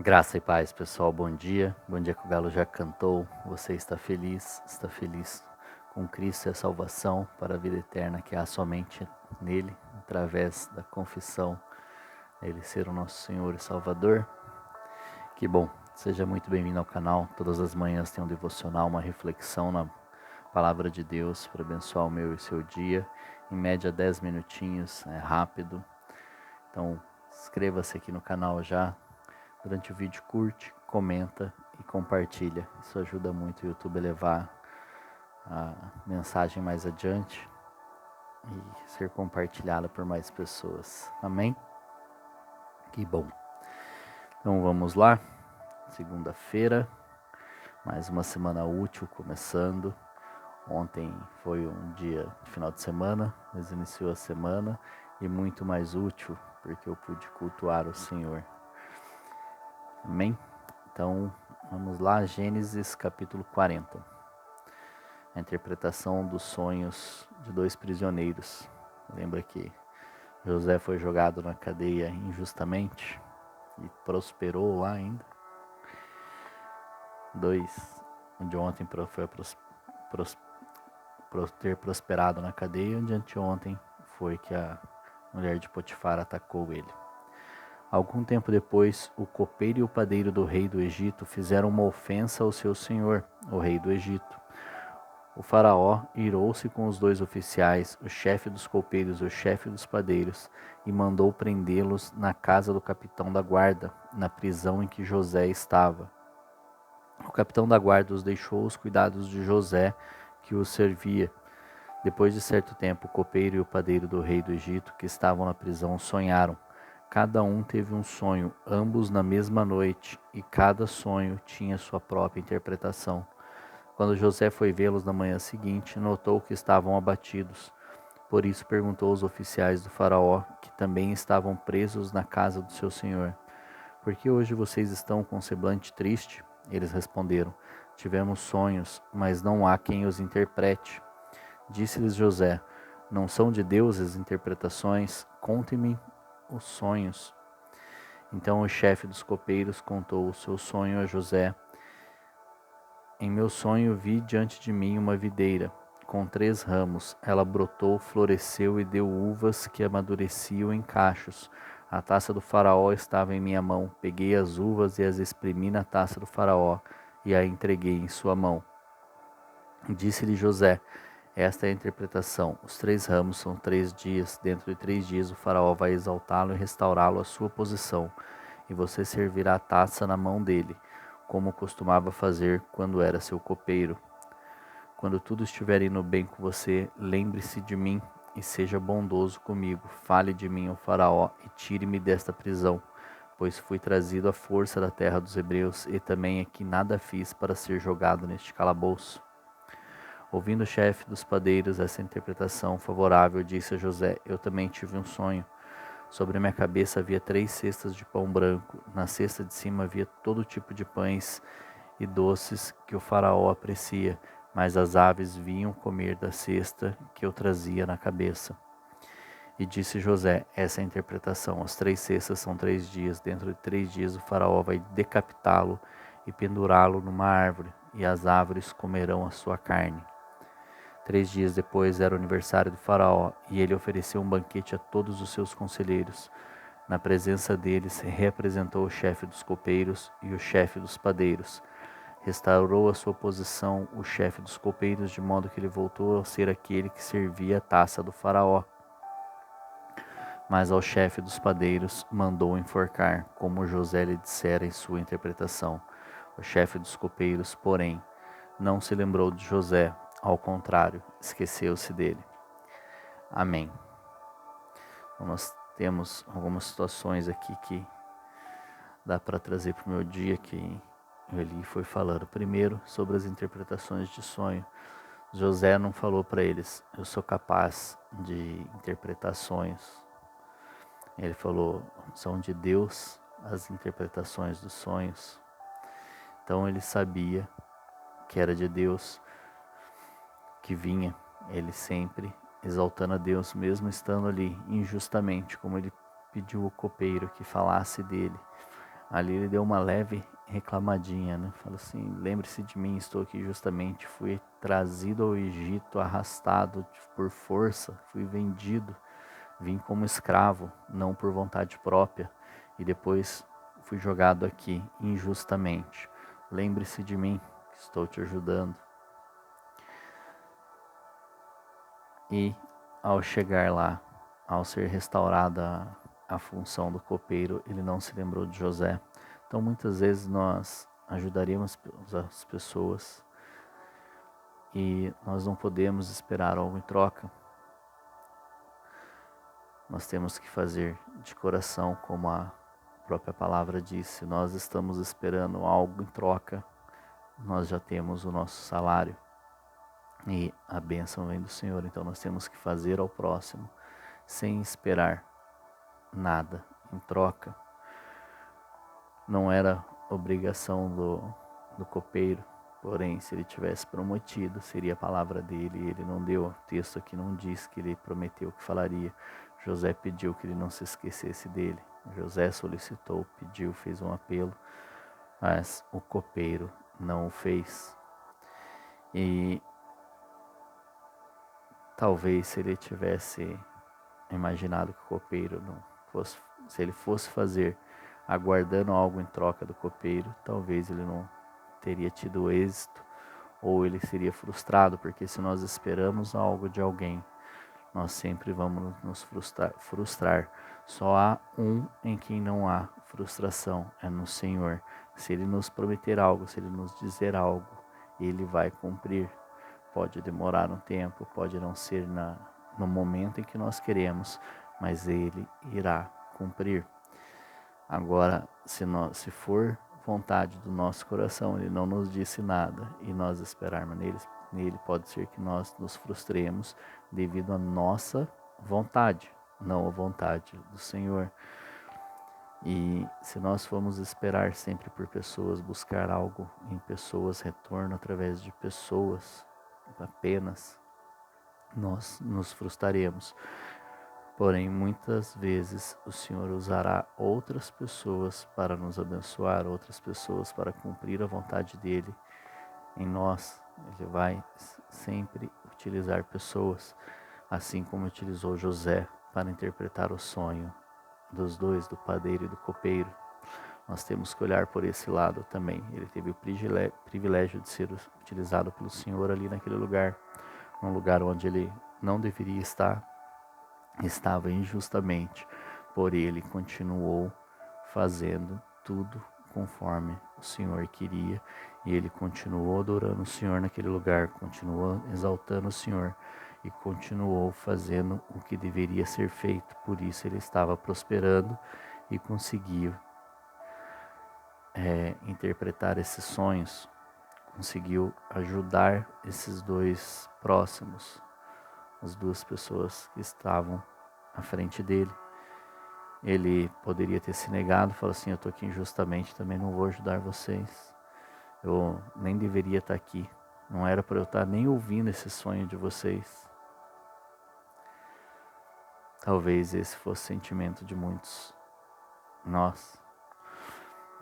Graça e paz, pessoal. Bom dia. Bom dia que o galo já cantou. Você está feliz com Cristo e a salvação para a vida eterna que há somente nele, através da confissão, ele ser o nosso Senhor e Salvador. Que bom. Seja muito bem-vindo ao canal. Todas as manhãs tem um devocional, uma reflexão na palavra de Deus para abençoar o meu e seu dia. Em média 10 minutinhos, é rápido. Então, inscreva-se aqui no canal já. Durante o vídeo, curte, comenta e compartilha. Isso ajuda muito o YouTube a levar a mensagem mais adiante e ser compartilhada por mais pessoas. Amém? Que bom. Então vamos lá. Segunda-feira, mais uma semana útil começando. Ontem foi um dia de final de semana, mas iniciou a semana e muito mais útil porque eu pude cultuar o Senhor. Amém? Então, vamos lá, Gênesis capítulo 40. A interpretação dos sonhos de dois prisioneiros. Lembra que José foi jogado na cadeia injustamente e prosperou lá ainda? O de ontem foi ter prosperado na cadeia, e o de anteontem foi que a mulher de Potifar atacou ele. Algum tempo depois, o copeiro e o padeiro do rei do Egito fizeram uma ofensa ao seu senhor, o rei do Egito. O faraó irou-se com os dois oficiais, o chefe dos copeiros e o chefe dos padeiros, e mandou prendê-los na casa do capitão da guarda, na prisão em que José estava. O capitão da guarda os deixou aos cuidados de José, que os servia. Depois de certo tempo, o copeiro e o padeiro do rei do Egito, que estavam na prisão, sonharam. Cada um teve um sonho, ambos na mesma noite, e cada sonho tinha sua própria interpretação. Quando José foi vê-los na manhã seguinte, notou que estavam abatidos. Por isso perguntou aos oficiais do faraó, que também estavam presos na casa do seu senhor: "Por que hoje vocês estão com um semblante triste?" Eles responderam: "Tivemos sonhos, mas não há quem os interprete." Disse-lhes José: "Não são de Deus as interpretações? Contem-me os sonhos." Então o chefe dos copeiros contou o seu sonho a José. "Em meu sonho vi diante de mim uma videira, com 3 ramos. Ela brotou, floresceu e deu uvas que amadureciam em cachos. A taça do faraó estava em minha mão. Peguei as uvas e as espremi na taça do faraó e a entreguei em sua mão." Disse-lhe José: "Esta é a interpretação. Os 3 ramos são 3 dias. Dentro de 3 dias o faraó vai exaltá-lo e restaurá-lo à sua posição, e você servirá a taça na mão dele, como costumava fazer quando era seu copeiro. Quando tudo estiver indo bem com você, lembre-se de mim e seja bondoso comigo. Fale de mim ao faraó e tire-me desta prisão, pois fui trazido à força da terra dos hebreus e também aqui nada fiz para ser jogado neste calabouço." Ouvindo o chefe dos padeiros essa interpretação favorável, disse a José: "Eu também tive um sonho. Sobre a minha cabeça havia 3 cestas de pão branco. Na cesta de cima havia todo tipo de pães e doces que o faraó aprecia, mas as aves vinham comer da cesta que eu trazia na cabeça." E disse José: "Essa é a interpretação. As 3 cestas são 3 dias. Dentro de 3 dias o faraó vai decapitá-lo e pendurá-lo numa árvore, e as árvores comerão a sua carne." 3 dias depois era o aniversário do faraó, e ele ofereceu um banquete a todos os seus conselheiros. Na presença deles, reapresentou o chefe dos copeiros e o chefe dos padeiros. Restaurou a sua posição o chefe dos copeiros, de modo que ele voltou a ser aquele que servia a taça do faraó. Mas ao chefe dos padeiros mandou enforcar, como José lhe dissera em sua interpretação. O chefe dos copeiros, porém, não se lembrou de José, ao contrário, esqueceu-se dele. Amém. Então, nós temos algumas situações aqui que dá para trazer para o meu dia, que ele foi falando. Primeiro, sobre as interpretações de sonho. José não falou para eles: "Eu sou capaz de interpretar sonhos." Ele falou: "São de Deus as interpretações dos sonhos." Então ele sabia que era de Deus que vinha, ele sempre exaltando a Deus, mesmo estando ali injustamente, como ele pediu ao copeiro que falasse dele. Ali ele deu uma leve reclamadinha, né? Falou assim: lembre-se de mim, estou aqui justamente. Fui trazido ao Egito, arrastado por força, fui vendido, vim como escravo, não por vontade própria, e depois fui jogado aqui injustamente. Lembre-se de mim, que estou te ajudando. E ao chegar lá, ao ser restaurada a função do copeiro, ele não se lembrou de José. Então muitas vezes nós ajudaríamos as pessoas e nós não podemos esperar algo em troca. Nós temos que fazer de coração, como a própria palavra disse. Nós estamos esperando algo em troca, nós já temos o nosso salário e a bênção vem do Senhor. Então nós temos que fazer ao próximo sem esperar nada em troca. Não era obrigação do copeiro, porém, se ele tivesse prometido, seria a palavra dele, e ele não deu. O texto aqui não diz que ele prometeu que falaria. José pediu que ele não se esquecesse dele. José solicitou, pediu, fez um apelo, mas o copeiro não o fez. E talvez se ele tivesse imaginado que o copeiro não fosse, se ele fosse fazer aguardando algo em troca do copeiro, talvez ele não teria tido êxito, ou ele seria frustrado, porque se nós esperamos algo de alguém, nós sempre vamos nos frustrar. Só há um em quem não há frustração, é no Senhor. Se Ele nos prometer algo, se Ele nos dizer algo, Ele vai cumprir. Pode demorar um tempo, pode não ser no momento em que nós queremos, mas Ele irá cumprir. Agora, se for vontade do nosso coração, Ele não nos disse nada, e nós esperarmos nele, pode ser que nós nos frustremos devido à nossa vontade, não à vontade do Senhor. E se nós formos esperar sempre por pessoas, buscar algo em pessoas, retorno através de pessoas apenas, nós nos frustraremos. Porém, muitas vezes o Senhor usará outras pessoas para nos abençoar, outras pessoas para cumprir a vontade dEle em nós. Ele vai sempre utilizar pessoas, assim como utilizou José para interpretar o sonho dos dois, do padeiro e do copeiro. Nós temos que olhar por esse lado também. Ele teve o privilégio de ser utilizado pelo Senhor ali naquele lugar, num lugar onde ele não deveria estar, estava injustamente, porém ele continuou fazendo tudo conforme o Senhor queria, e ele continuou adorando o Senhor naquele lugar, continuou exaltando o Senhor e continuou fazendo o que deveria ser feito. Por isso ele estava prosperando e conseguiu interpretar esses sonhos, conseguiu ajudar esses dois próximos, as duas pessoas que estavam à frente dele. Ele poderia ter se negado, falar assim: eu estou aqui injustamente, também não vou ajudar vocês, eu nem deveria estar aqui, não era para eu estar nem ouvindo esse sonho de vocês. Talvez esse fosse o sentimento de muitos nós,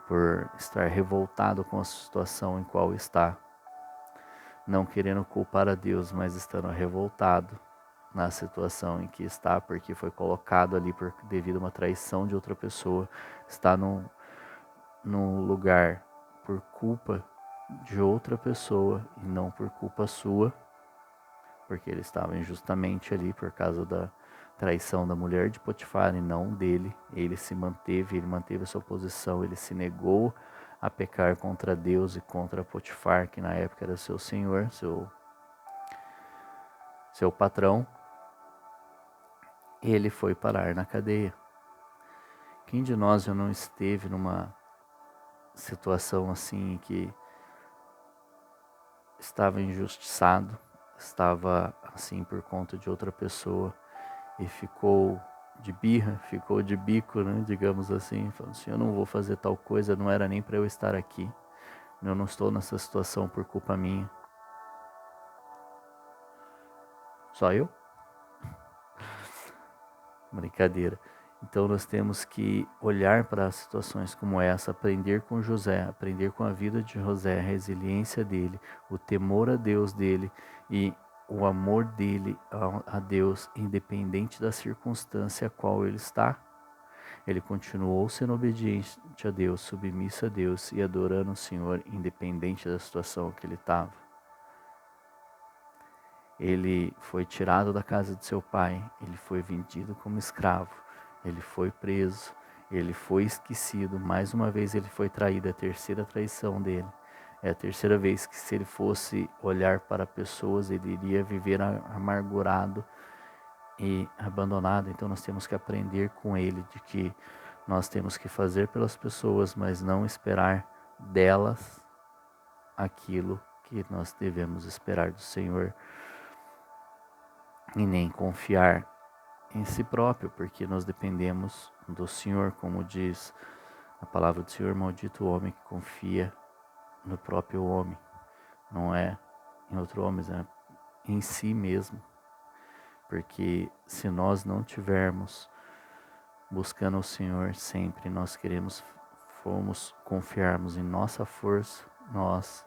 por estar revoltado com a situação em qual está, não querendo culpar a Deus, mas estando revoltado na situação em que está, porque foi colocado ali devido a uma traição de outra pessoa, está num lugar por culpa de outra pessoa e não por culpa sua, porque ele estava injustamente ali por causa da traição da mulher de Potifar e não dele. Ele manteve a sua posição, ele se negou a pecar contra Deus e contra Potifar, que na época era seu senhor, seu patrão. Ele foi parar na cadeia. Quem de nós já não esteve numa situação assim em que estava injustiçado, estava assim por conta de outra pessoa e ficou de birra, ficou de bico, né, digamos assim, falando assim: eu não vou fazer tal coisa, não era nem para eu estar aqui, eu não estou nessa situação por culpa minha. Só eu? Brincadeira. Então nós temos que olhar para situações como essa, aprender com José, aprender com a vida de José, a resiliência dele, o temor a Deus dele e o amor dele a Deus, independente da circunstância a qual ele está. Ele continuou sendo obediente a Deus, submisso a Deus e adorando o Senhor, independente da situação que ele estava. Ele foi tirado da casa de seu pai, ele foi vendido como escravo, ele foi preso, ele foi esquecido. Mais uma vez ele foi traído, é a terceira traição dele. É a terceira vez que, se ele fosse olhar para pessoas, ele iria viver amargurado e abandonado. Então nós temos que aprender com ele de que nós temos que fazer pelas pessoas, mas não esperar delas aquilo que nós devemos esperar do Senhor, e nem confiar em si próprio, porque nós dependemos do Senhor, como diz a palavra do Senhor: maldito o homem que confia no próprio homem, não é em outro homem, é em si mesmo. Porque se nós não tivermos buscando o Senhor sempre, nós formos confiarmos em nossa força, nós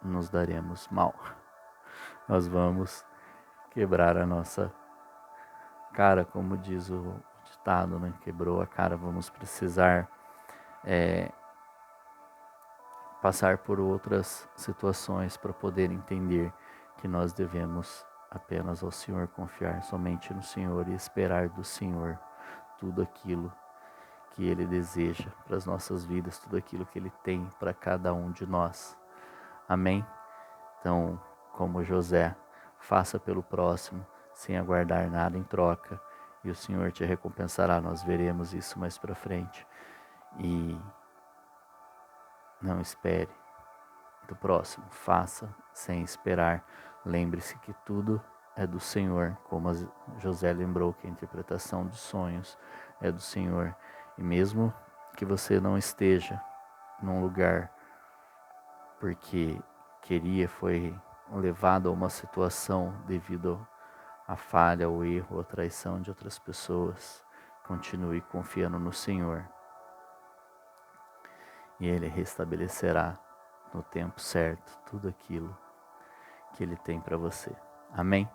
nos daremos mal. Nós vamos quebrar a nossa cara, como diz o ditado, né? Quebrou a cara. Vamos precisar passar por outras situações para poder entender que nós devemos apenas ao Senhor confiar, somente no Senhor, e esperar do Senhor tudo aquilo que Ele deseja para as nossas vidas, tudo aquilo que Ele tem para cada um de nós. Amém? Então, como José, faça pelo próximo, sem aguardar nada em troca, e o Senhor te recompensará. Nós veremos isso mais para frente. E não espere do próximo, faça sem esperar. Lembre-se que tudo é do Senhor, como José lembrou que a interpretação de sonhos é do Senhor. E mesmo que você não esteja num lugar porque foi levado a uma situação devido à falha, ao erro, à traição de outras pessoas, continue confiando no Senhor, e Ele restabelecerá no tempo certo tudo aquilo que Ele tem para você. Amém?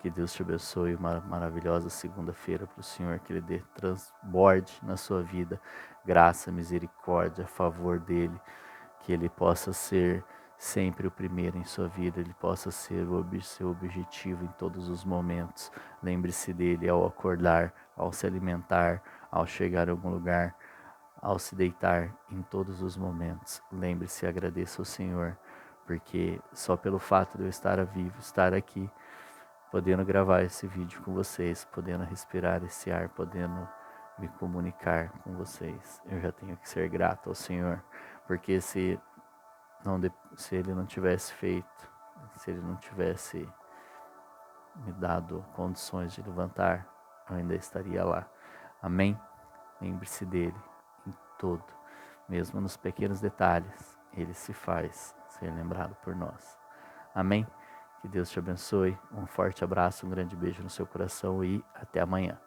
Que Deus te abençoe, uma maravilhosa segunda-feira para o Senhor, que Ele dê transborde na sua vida, graça, misericórdia, a favor dEle, que Ele possa ser sempre o primeiro em sua vida, Ele possa ser o seu objetivo em todos os momentos. Lembre-se dEle ao acordar, ao se alimentar, ao chegar a algum lugar, ao se deitar, em todos os momentos. Lembre-se e agradeça ao Senhor, porque só pelo fato de eu estar vivo, estar aqui, podendo gravar esse vídeo com vocês, podendo respirar esse ar, podendo me comunicar com vocês, eu já tenho que ser grato ao Senhor, porque se Ele não tivesse feito, se Ele não tivesse me dado condições de levantar, eu ainda estaria lá. Amém? Lembre-se dEle em tudo, mesmo nos pequenos detalhes, Ele se faz ser lembrado por nós. Amém? Que Deus te abençoe, um forte abraço, um grande beijo no seu coração e até amanhã.